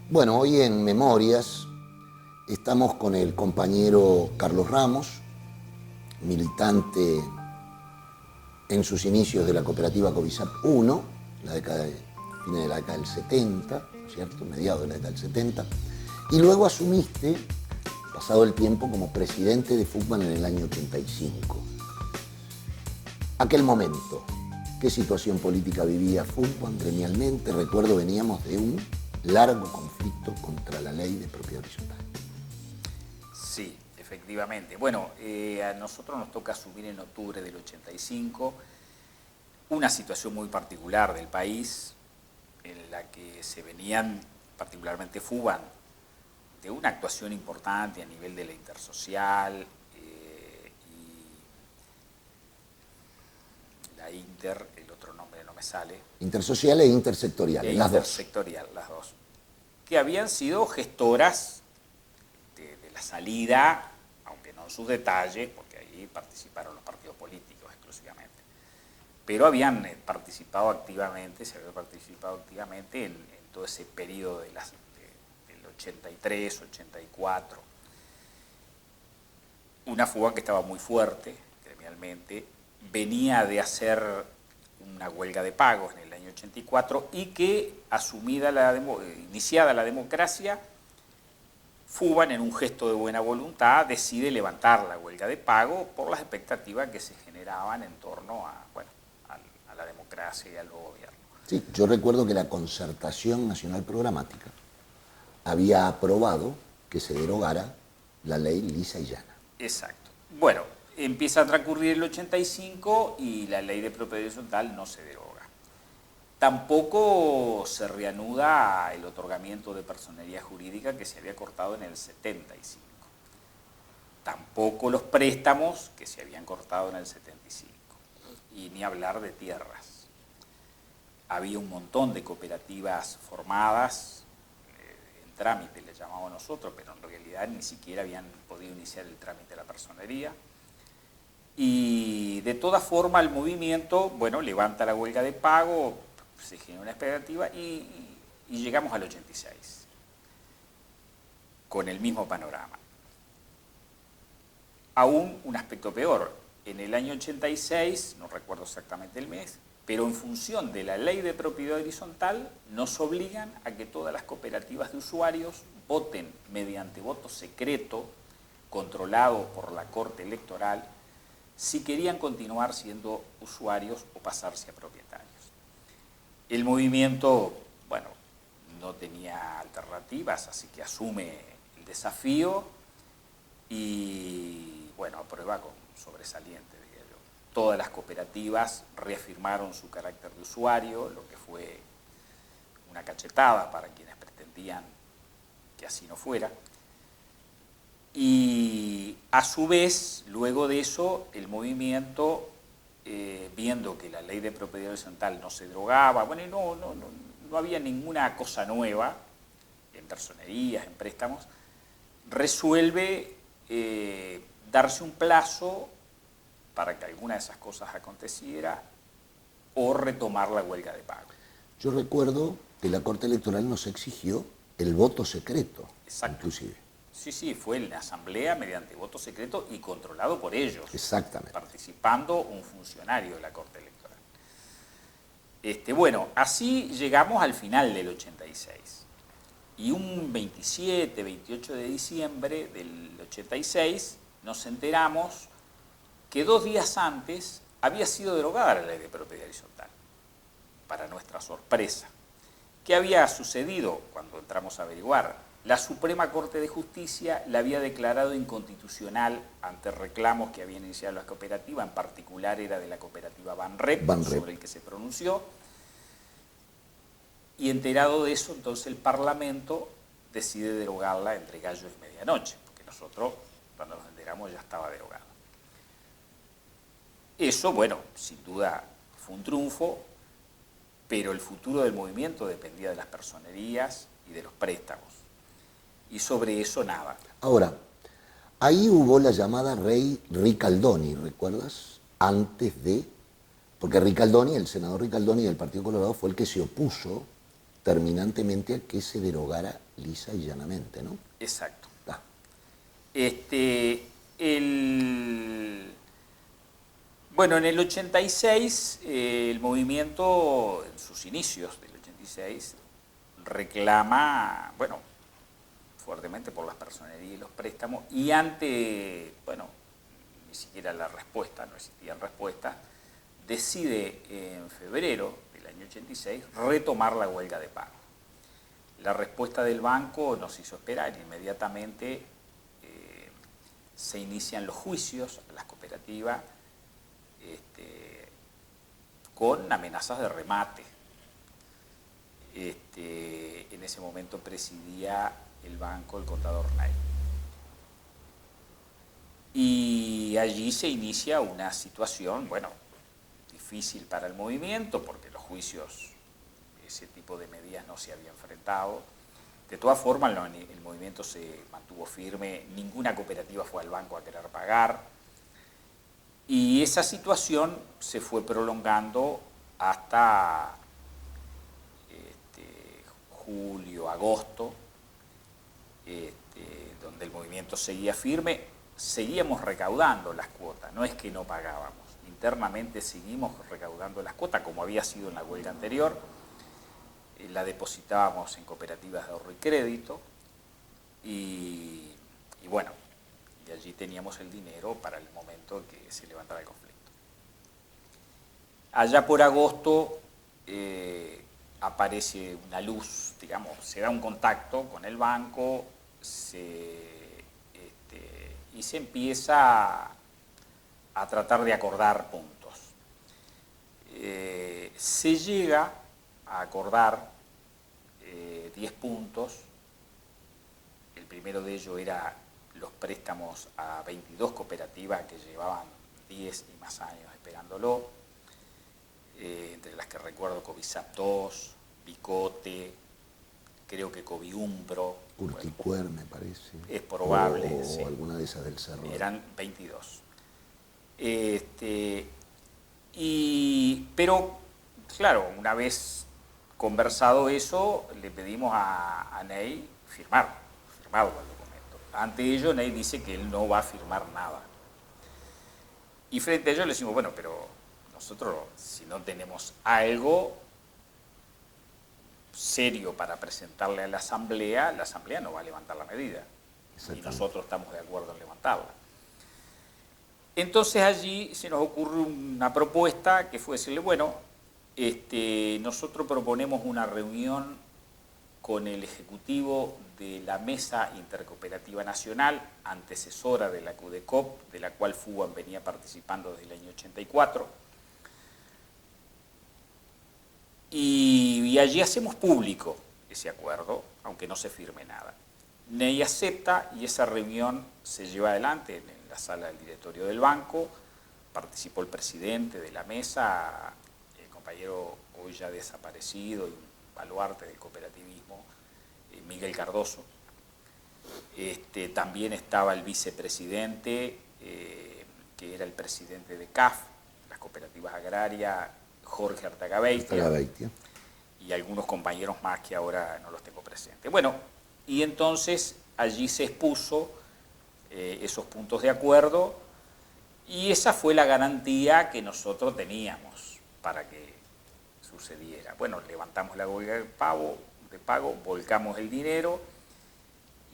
Bueno, hoy en Memorias estamos con el compañero Carlos Ramos, militante en sus inicios de la cooperativa Covisap 1, fines de la década del 70, ¿cierto? Mediados de la década del 70, y luego asumiste, pasado el tiempo, como presidente de FUCBAN en el año 85. Aquel momento, ¿qué situación política vivía FUCBAN gremialmente? Recuerdo, veníamos de un largo conflicto contra la ley de propiedad horizontal. Sí, efectivamente. Bueno, a nosotros nos toca asumir en octubre del 85 una situación muy particular del país en la que se venían, particularmente FUCBAN, de una actuación importante a nivel de la intersocial y la inter, el otro nombre no me sale. Intersocial e intersectorial, las dos. Intersectorial, las dos. Que habían sido gestoras de la salida, aunque no en sus detalles, porque ahí participaron los partidos políticos exclusivamente, pero habían participado activamente, en todo ese periodo del 83, 84. Una fuga que estaba muy fuerte, gremialmente, venía de hacer una huelga de pagos en el año 84 y que, iniciada la democracia, FUCBAN, en un gesto de buena voluntad, decide levantar la huelga de pago por las expectativas que se generaban en torno a la democracia y al nuevo gobierno. Sí, yo recuerdo que la Concertación Nacional Programática había aprobado que se derogara la ley lisa y llana. Exacto. Bueno, empieza a transcurrir el 85 y la ley de propiedad horizontal no se deroga. Tampoco se reanuda el otorgamiento de personería jurídica que se había cortado en el 75. Tampoco los préstamos que se habían cortado en el 75. Y ni hablar de tierras. Había un montón de cooperativas formadas, en trámite le llamamos nosotros, pero en realidad ni siquiera habían podido iniciar el trámite de la personería. Y de toda forma el movimiento, levanta la huelga de pago, se genera una expectativa y llegamos al 86, con el mismo panorama. Aún un aspecto peor. En el año 86, no recuerdo exactamente el mes, pero en función de la ley de propiedad horizontal, nos obligan a que todas las cooperativas de usuarios voten mediante voto secreto, controlado por la Corte Electoral, si querían continuar siendo usuarios o pasarse a propietarios. El movimiento, no tenía alternativas, así que asume el desafío y, aprueba con sobresaliente, diría yo. Todas las cooperativas reafirmaron su carácter de usuario, lo que fue una cachetada para quienes pretendían que así no fuera. Y a su vez, luego de eso, el movimiento, viendo que la ley de propiedad horizontal no se derogaba, no había ninguna cosa nueva en personerías, en préstamos, resuelve darse un plazo para que alguna de esas cosas aconteciera o retomar la huelga de pago. Yo recuerdo que la Corte Electoral nos exigió el voto secreto, Exacto. Inclusive. Sí, fue en la asamblea mediante voto secreto y controlado por ellos. Exactamente. Participando un funcionario de la Corte Electoral. Así llegamos al final del 86. Y un 27, 28 de diciembre del 86 nos enteramos que 2 días antes había sido derogada la ley de propiedad horizontal, para nuestra sorpresa. ¿Qué había sucedido cuando entramos a averiguar? La Suprema Corte de Justicia la había declarado inconstitucional ante reclamos que habían iniciado las cooperativas, en particular era de la cooperativa Banrep, sobre el que se pronunció. Y enterado de eso, entonces el Parlamento decide derogarla entre gallo y medianoche, porque nosotros, cuando nos enteramos, ya estaba derogada. Eso, sin duda fue un triunfo, pero el futuro del movimiento dependía de las personerías y de los préstamos. Y sobre eso nada. Ahora, ahí hubo la llamada Ley Ricaldoni, ¿recuerdas? Antes de... Porque Ricaldoni, el senador Ricaldoni del Partido Colorado, fue el que se opuso terminantemente a que se derogara lisa y llanamente, ¿no? Exacto. Ah, Bueno, en el 86, el movimiento, en sus inicios del 86, reclama, bueno, fuertemente por las personerías y los préstamos, y ante, bueno, ni siquiera la respuesta, no existían respuestas, decide en febrero del año 86 retomar la huelga de pago. La respuesta del banco nos hizo esperar. Inmediatamente se inician los juicios a las cooperativas con amenazas de remate. En ese momento presidía el banco el contador Ney. Y allí se inicia una situación, bueno, difícil para el movimiento, porque los juicios, ese tipo de medidas no se había enfrentado. De todas formas, el movimiento se mantuvo firme, ninguna cooperativa fue al banco a querer pagar, y esa situación se fue prolongando hasta julio, agosto, donde el movimiento seguía firme. Seguíamos recaudando las cuotas, no es que no pagábamos, internamente seguimos recaudando las cuotas, como había sido en la huelga anterior. La depositábamos en cooperativas de ahorro y crédito, y bueno, y allí teníamos el dinero para el momento en que se levantara el conflicto. Allá por agosto aparece una luz, digamos, se da un contacto con el banco, y se empieza a tratar de acordar puntos. Se llega a acordar 10 puntos. El primero de ellos era los préstamos a 22 cooperativas que llevaban 10 y más años esperándolo, entre las que recuerdo Covisap 2, Picote, creo que Coviumbro. Urticuer, me parece. Es probable, o sí. alguna de esas del Cerro. Eran 22. Pero, claro, una vez conversado eso, le pedimos a Ney firmado el documento. Ante ello, Ney dice que él no va a firmar nada. Y frente a ello le decimos, bueno, pero nosotros, si no tenemos algo serio para presentarle a la Asamblea no va a levantar la medida. Y nosotros estamos de acuerdo en levantarla. Entonces allí se nos ocurre una propuesta que fue decirle, bueno, nosotros proponemos una reunión con el Ejecutivo de la Mesa Intercooperativa Nacional, antecesora de la CUDECOP, de la cual FUBAN venía participando desde el año 84, y allí hacemos público ese acuerdo, aunque no se firme nada. Ney acepta y esa reunión se lleva adelante en la sala del directorio del banco. Participó el presidente de la mesa, el compañero hoy ya desaparecido y un baluarte del cooperativismo, Miguel Cardoso. También estaba el vicepresidente, que era el presidente de CAF, las cooperativas agrarias, Jorge Artagabeitia, y algunos compañeros más que ahora no los tengo presentes. Bueno, y entonces allí se expuso esos puntos de acuerdo, y esa fue la garantía que nosotros teníamos para que sucediera. Bueno, levantamos la huelga de pago, volcamos el dinero,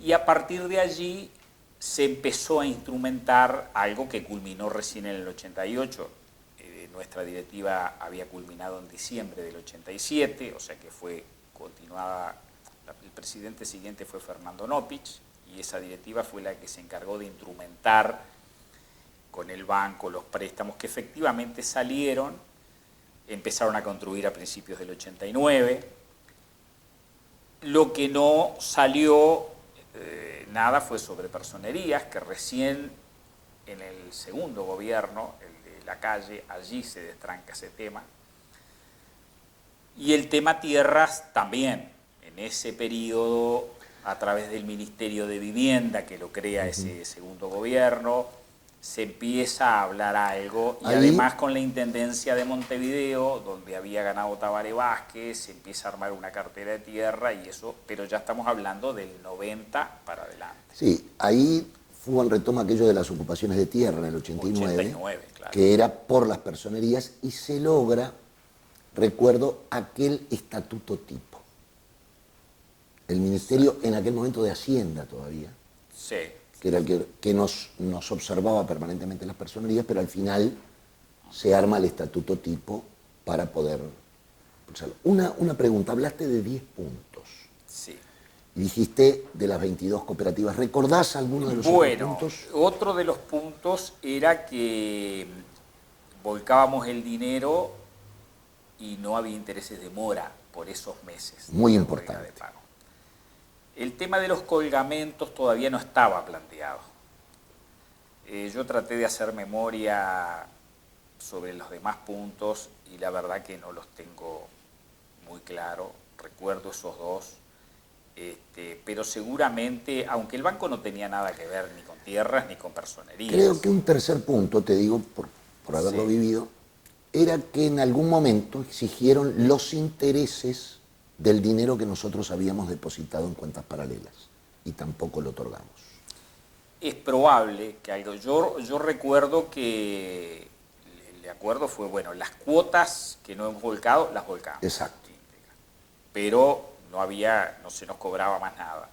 y a partir de allí se empezó a instrumentar algo que culminó recién en el 88. Nuestra directiva había culminado en diciembre del 87, o sea que fue continuada. El presidente siguiente fue Fernando Nopich, y esa directiva fue la que se encargó de instrumentar con el banco los préstamos que efectivamente salieron, empezaron a construir a principios del 89. Lo que no salió nada fue sobre personerías, que recién en el segundo gobierno, el de Lacalle, allí se destranca ese tema. Y el tema tierras también, en ese periodo, a través del Ministerio de Vivienda, que lo crea ese segundo gobierno, se empieza a hablar algo, y Ahí, además con la Intendencia de Montevideo, donde había ganado Tabaré Vázquez, se empieza a armar una cartera de tierra y eso, pero ya estamos hablando del 90 para adelante. sí, ahí fue en retoma aquello de las ocupaciones de tierra en el 89, claro. que era por las personerías, y se logra, recuerdo, aquel estatuto tipo. El Ministerio, en aquel momento de Hacienda todavía, Sí. que era el que nos observaba permanentemente las personerías, pero al final se arma el estatuto tipo para poder impulsarlo. Una pregunta, hablaste de 10 puntos. Sí. Y dijiste de las 22 cooperativas. ¿Recordás alguno de los otros puntos? Otro de los puntos era que volcábamos el dinero y no había intereses de mora por esos meses. Muy de importante. huelga de pago. El tema de los colgamentos todavía no estaba planteado. Yo traté de hacer memoria sobre los demás puntos y la verdad que no los tengo muy claro. Recuerdo esos dos. Pero seguramente, aunque el banco no tenía nada que ver ni con tierras ni con personerías. Creo que un tercer punto, te digo por haberlo vivido, era que en algún momento exigieron los intereses del dinero que nosotros habíamos depositado en cuentas paralelas y tampoco lo otorgamos. Es probable que algo. Yo recuerdo que el acuerdo fue, bueno, las cuotas que no hemos volcado, las volcamos. Exacto. Pero no se nos cobraba más nada.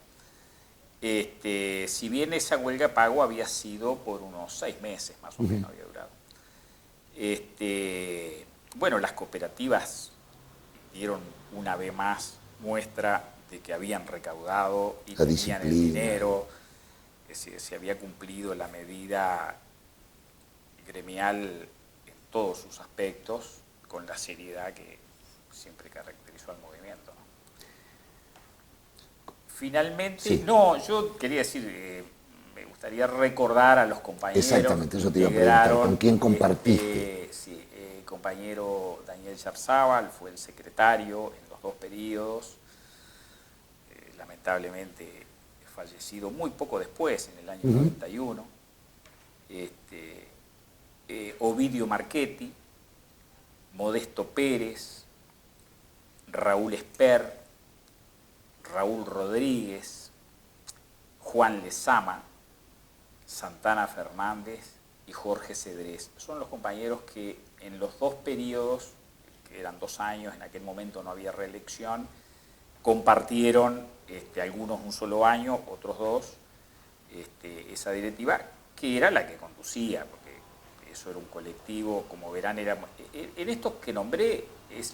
Si bien esa huelga de pago había sido por unos 6 meses, más o menos había durado. Bueno, las cooperativas dieron una vez más muestra de que habían recaudado y la tenían el disciplina. dinero, que se había cumplido la medida gremial en todos sus aspectos, con la seriedad que siempre caracterizó al movimiento, ¿no? Finalmente, sí. No, yo quería decir, me gustaría recordar a los compañeros. Exactamente, eso te iba a que preguntar, integraron, ¿con quién compartiste? Sí, el compañero Daniel Yarzábal fue el secretario en los 2 periodos, lamentablemente fallecido muy poco después, en el año 91. Ovidio Marchetti, Modesto Pérez, Raúl Esper, Raúl Rodríguez, Juan Lezama, Santana Fernández y Jorge Cedrés. Son los compañeros que en los 2 periodos, que eran 2 años, en aquel momento no había reelección, compartieron, algunos un solo año, otros 2, esa directiva, que era la que conducía, porque eso era un colectivo, como verán, en estos que nombré,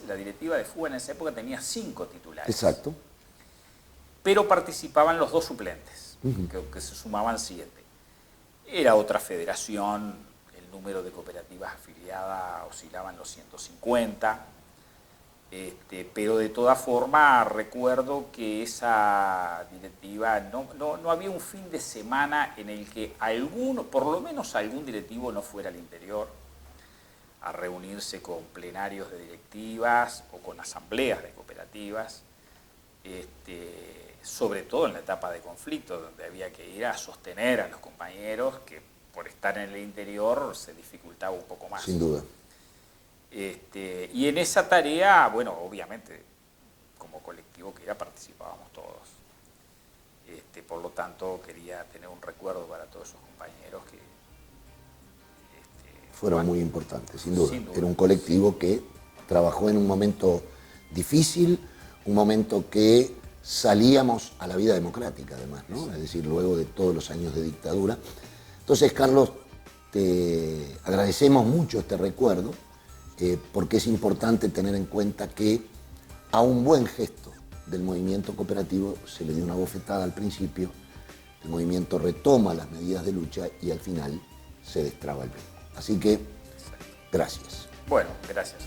la directiva de FUBA en esa época tenía 5 titulares. Exacto. Pero participaban los 2 suplentes, que se sumaban 7. Era otra federación, el número de cooperativas afiliadas oscilaba en los 150, pero de todas formas recuerdo que esa directiva, no había un fin de semana en el que por lo menos algún directivo no fuera al interior a reunirse con plenarios de directivas o con asambleas de cooperativas, sobre todo en la etapa de conflicto, donde había que ir a sostener a los compañeros que por estar en el interior se dificultaba un poco más. Sin duda. Y en esa tarea, bueno, obviamente, como colectivo que era, participábamos todos. Por lo tanto, quería tener un recuerdo para todos esos compañeros que... fueron muy importantes, sin duda. Sin duda. Era un colectivo que trabajó en un momento difícil, un momento que salíamos a la vida democrática, además, ¿no? Es decir, luego de todos los años de dictadura. Entonces, Carlos, te agradecemos mucho este recuerdo, porque es importante tener en cuenta que a un buen gesto del movimiento cooperativo se le dio una bofetada al principio, el movimiento retoma las medidas de lucha y al final se destraba el mismo. Así que, gracias. Bueno, gracias.